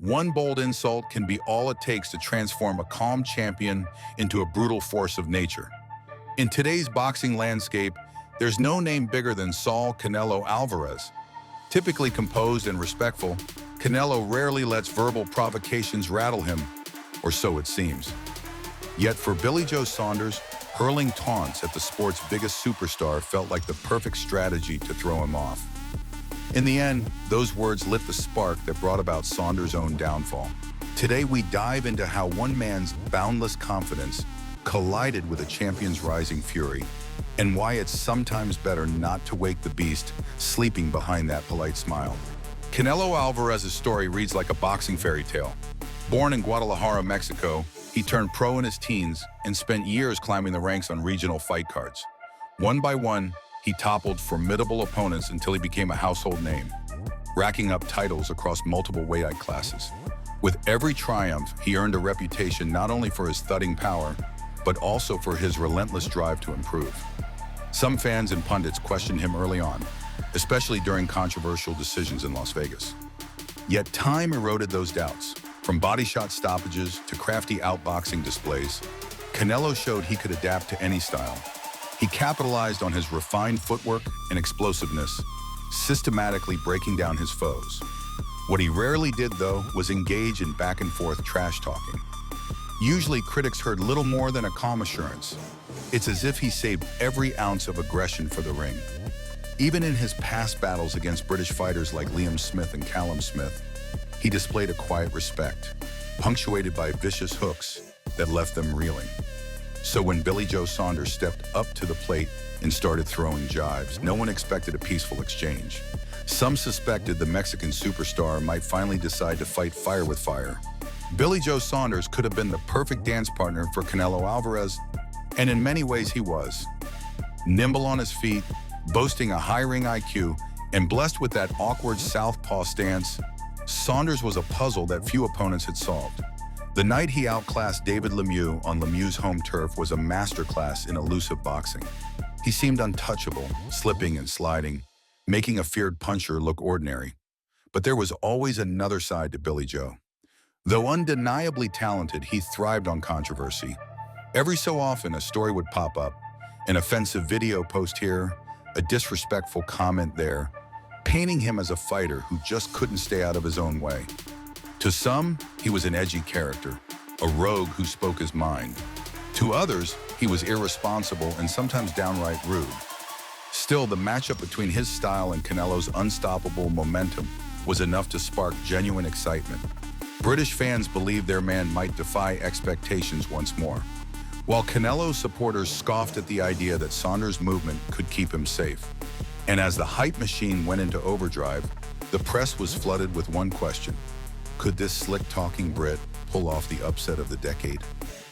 One bold insult can be all it takes to transform a calm champion into a brutal force of nature. In today's boxing landscape, there's no name bigger than Saul Canelo Alvarez. Typically composed and respectful, Canelo rarely lets verbal provocations rattle him, or so it seems. Yet for Billy Joe Saunders, hurling taunts at the sport's biggest superstar felt like the perfect strategy to throw him off. In the end, those words lit the spark that brought about Saunders' own downfall. Today, we dive into how one man's boundless confidence collided with a champion's rising fury, and why it's sometimes better not to wake the beast sleeping behind that polite smile. Canelo Alvarez's story reads like a boxing fairy tale. Born in Guadalajara, Mexico, he turned pro in his teens and spent years climbing the ranks on regional fight cards. One by one, he toppled formidable opponents until he became a household name, racking up titles across multiple weight classes. With every triumph, he earned a reputation not only for his thudding power, but also for his relentless drive to improve. Some fans and pundits questioned him early on, especially during controversial decisions in Las Vegas. Yet time eroded those doubts. From body shot stoppages to crafty outboxing displays, Canelo showed he could adapt to any style. He capitalized on his refined footwork and explosiveness, systematically breaking down his foes. What he rarely did, though, was engage in back-and-forth trash talking. Usually, critics heard little more than a calm assurance. It's as if he saved every ounce of aggression for the ring. Even in his past battles against British fighters like Liam Smith and Callum Smith, he displayed a quiet respect, punctuated by vicious hooks that left them reeling. So when Billy Joe Saunders stepped up to the plate and started throwing jibes, no one expected a peaceful exchange. Some suspected the Mexican superstar might finally decide to fight fire with fire. Billy Joe Saunders could have been the perfect dance partner for Canelo Alvarez, and in many ways he was. Nimble on his feet, boasting a high ring IQ, and blessed with that awkward southpaw stance, Saunders was a puzzle that few opponents had solved. The night he outclassed David Lemieux on Lemieux's home turf was a masterclass in elusive boxing. He seemed untouchable, slipping and sliding, making a feared puncher look ordinary. But there was always another side to Billy Joe. Though undeniably talented, he thrived on controversy. Every so often, a story would pop up, an offensive video post here, a disrespectful comment there, painting him as a fighter who just couldn't stay out of his own way. To some, he was an edgy character, a rogue who spoke his mind. To others, he was irresponsible and sometimes downright rude. Still, the matchup between his style and Canelo's unstoppable momentum was enough to spark genuine excitement. British fans believed their man might defy expectations once more, while Canelo supporters scoffed at the idea that Saunders' movement could keep him safe. And as the hype machine went into overdrive, the press was flooded with one question: could this slick-talking Brit pull off the upset of the decade?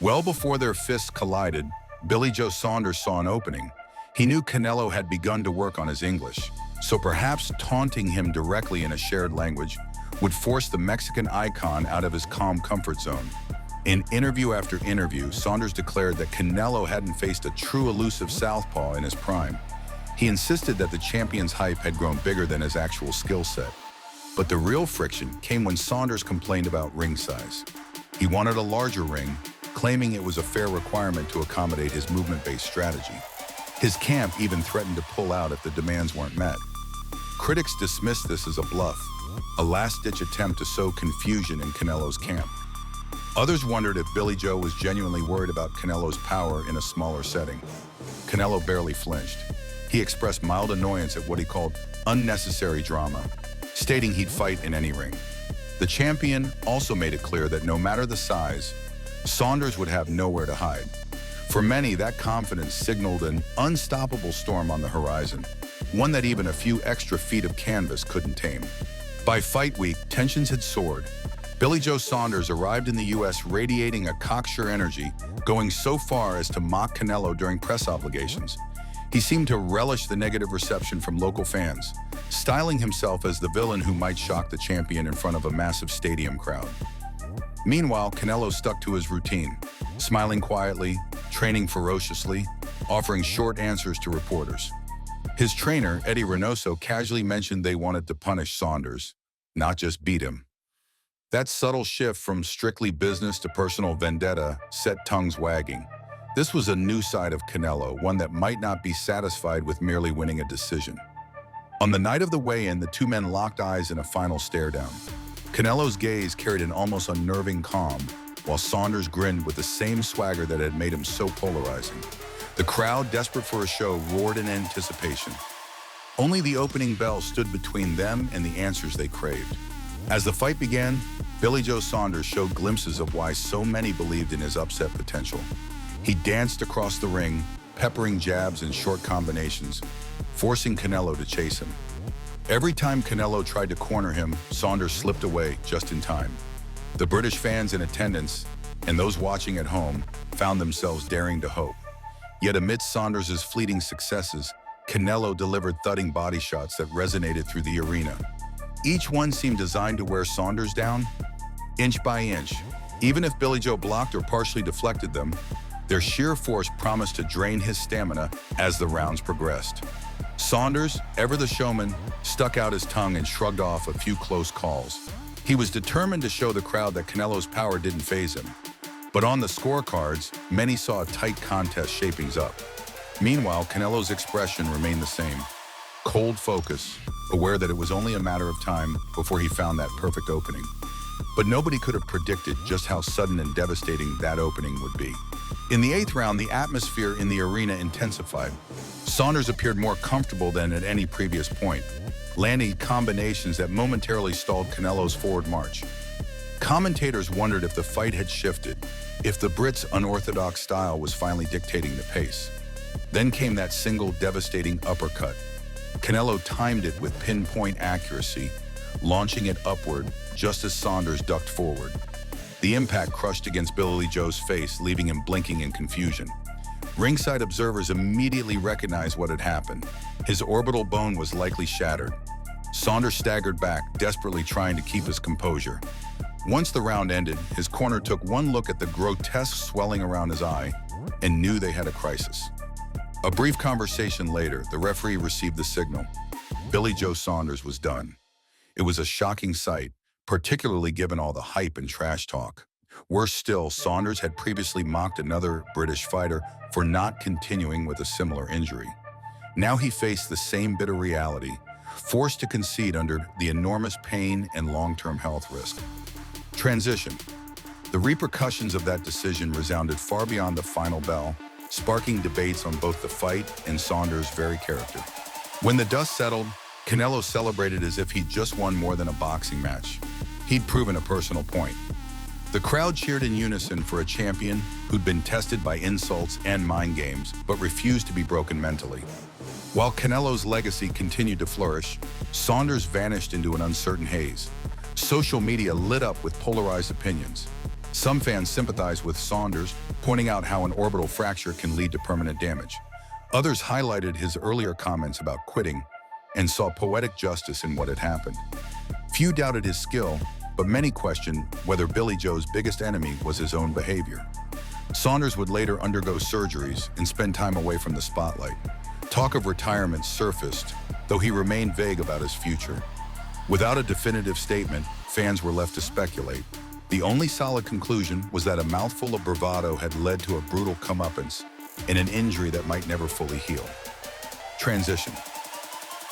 Well before their fists collided, Billy Joe Saunders saw an opening. He knew Canelo had begun to work on his English, so perhaps taunting him directly in a shared language would force the Mexican icon out of his calm comfort zone. In interview after interview, Saunders declared that Canelo hadn't faced a true elusive southpaw in his prime. He insisted that the champion's hype had grown bigger than his actual skill set. But the real friction came when Saunders complained about ring size. He wanted a larger ring, claiming it was a fair requirement to accommodate his movement-based strategy. His camp even threatened to pull out if the demands weren't met. Critics dismissed this as a bluff, a last-ditch attempt to sow confusion in Canelo's camp. Others wondered if Billy Joe was genuinely worried about Canelo's power in a smaller setting. Canelo barely flinched. He expressed mild annoyance at what he called unnecessary drama, stating he'd fight in any ring. The champion also made it clear that no matter the size, Saunders would have nowhere to hide. For many, that confidence signaled an unstoppable storm on the horizon, one that even a few extra feet of canvas couldn't tame. By fight week, tensions had soared. Billy Joe Saunders arrived in the U.S. radiating a cocksure energy, going so far as to mock Canelo during press obligations. He seemed to relish the negative reception from local fans, styling himself as the villain who might shock the champion in front of a massive stadium crowd. Meanwhile, Canelo stuck to his routine, smiling quietly, training ferociously, offering short answers to reporters. His trainer, Eddie Reynoso, casually mentioned they wanted to punish Saunders, not just beat him. That subtle shift from strictly business to personal vendetta set tongues wagging. This was a new side of Canelo, one that might not be satisfied with merely winning a decision. On the night of the weigh-in, the two men locked eyes in a final stare-down. Canelo's gaze carried an almost unnerving calm, while Saunders grinned with the same swagger that had made him so polarizing. The crowd, desperate for a show, roared in anticipation. Only the opening bell stood between them and the answers they craved. As the fight began, Billy Joe Saunders showed glimpses of why so many believed in his upset potential. He danced across the ring, peppering jabs and short combinations, forcing Canelo to chase him. Every time Canelo tried to corner him, Saunders slipped away just in time. The British fans in attendance and those watching at home found themselves daring to hope. Yet amidst Saunders' fleeting successes, Canelo delivered thudding body shots that resonated through the arena. Each one seemed designed to wear Saunders down, inch by inch. Even if Billy Joe blocked or partially deflected them, their sheer force promised to drain his stamina as the rounds progressed. Saunders, ever the showman, stuck out his tongue and shrugged off a few close calls. He was determined to show the crowd that Canelo's power didn't faze him. But on the scorecards, many saw a tight contest shaping up. Meanwhile, Canelo's expression remained the same. Cold focus, aware that it was only a matter of time before he found that perfect opening. But nobody could have predicted just how sudden and devastating that opening would be. In the 8th round, the atmosphere in the arena intensified. Saunders appeared more comfortable than at any previous point, landing combinations that momentarily stalled Canelo's forward march. Commentators wondered if the fight had shifted, if the Brits' unorthodox style was finally dictating the pace. Then came that single devastating uppercut. Canelo timed it with pinpoint accuracy, launching it upward just as Saunders ducked forward. The impact crushed against Billy Joe's face, leaving him blinking in confusion. Ringside observers immediately recognized what had happened. His orbital bone was likely shattered. Saunders staggered back, desperately trying to keep his composure. Once the round ended, his corner took one look at the grotesque swelling around his eye and knew they had a crisis. A brief conversation later, the referee received the signal. Billy Joe Saunders was done. It was a shocking sight, particularly given all the hype and trash talk. Worse still, Saunders had previously mocked another British fighter for not continuing with a similar injury. Now he faced the same bitter reality, forced to concede under the enormous pain and long-term health risk. Transition. The repercussions of that decision resounded far beyond the final bell, sparking debates on both the fight and Saunders' very character. When the dust settled, Canelo celebrated as if he'd just won more than a boxing match. He'd proven a personal point. The crowd cheered in unison for a champion who'd been tested by insults and mind games, but refused to be broken mentally. While Canelo's legacy continued to flourish, Saunders vanished into an uncertain haze. Social media lit up with polarized opinions. Some fans sympathized with Saunders, pointing out how an orbital fracture can lead to permanent damage. Others highlighted his earlier comments about quitting and saw poetic justice in what had happened. Few doubted his skill, but many questioned whether Billy Joe's biggest enemy was his own behavior. Saunders would later undergo surgeries and spend time away from the spotlight. Talk of retirement surfaced, though he remained vague about his future. Without a definitive statement, fans were left to speculate. The only solid conclusion was that a mouthful of bravado had led to a brutal comeuppance and an injury that might never fully heal. Transition.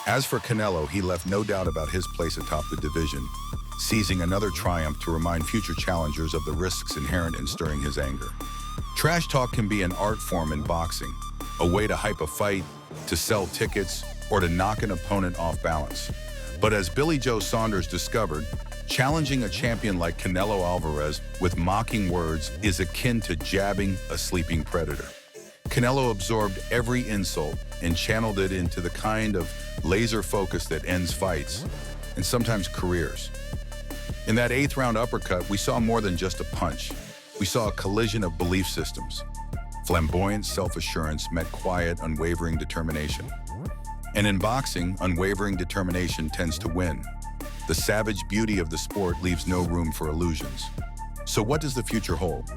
As for Canelo, he left no doubt about his place atop the division, seizing another triumph to remind future challengers of the risks inherent in stirring his anger. Trash talk can be an art form in boxing, a way to hype a fight, to sell tickets, or to knock an opponent off balance. But as Billy Joe Saunders discovered, challenging a champion like Canelo Alvarez with mocking words is akin to jabbing a sleeping predator. Canelo absorbed every insult and channeled it into the kind of laser focus that ends fights, and sometimes careers. In that 8th round uppercut, we saw more than just a punch. We saw a collision of belief systems. Flamboyant self-assurance met quiet, unwavering determination. And in boxing, unwavering determination tends to win. The savage beauty of the sport leaves no room for illusions. So what does the future hold?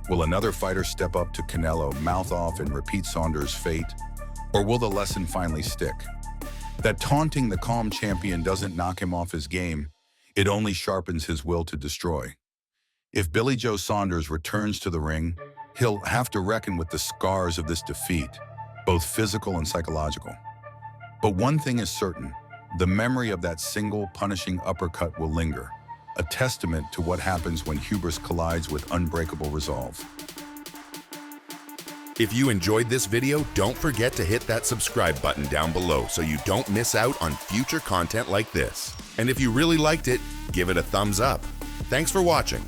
Will another fighter step up to Canelo, mouth off, and repeat Saunders' fate? Or will the lesson finally stick? That taunting the calm champion doesn't knock him off his game. It only sharpens his will to destroy. If Billy Joe Saunders returns to the ring, he'll have to reckon with the scars of this defeat, both physical and psychological. But one thing is certain, the memory of that single punishing uppercut will linger, a testament to what happens when hubris collides with unbreakable resolve. If you enjoyed this video, don't forget to hit that subscribe button down below so you don't miss out on future content like this. And if you really liked it, give it a thumbs up. Thanks for watching.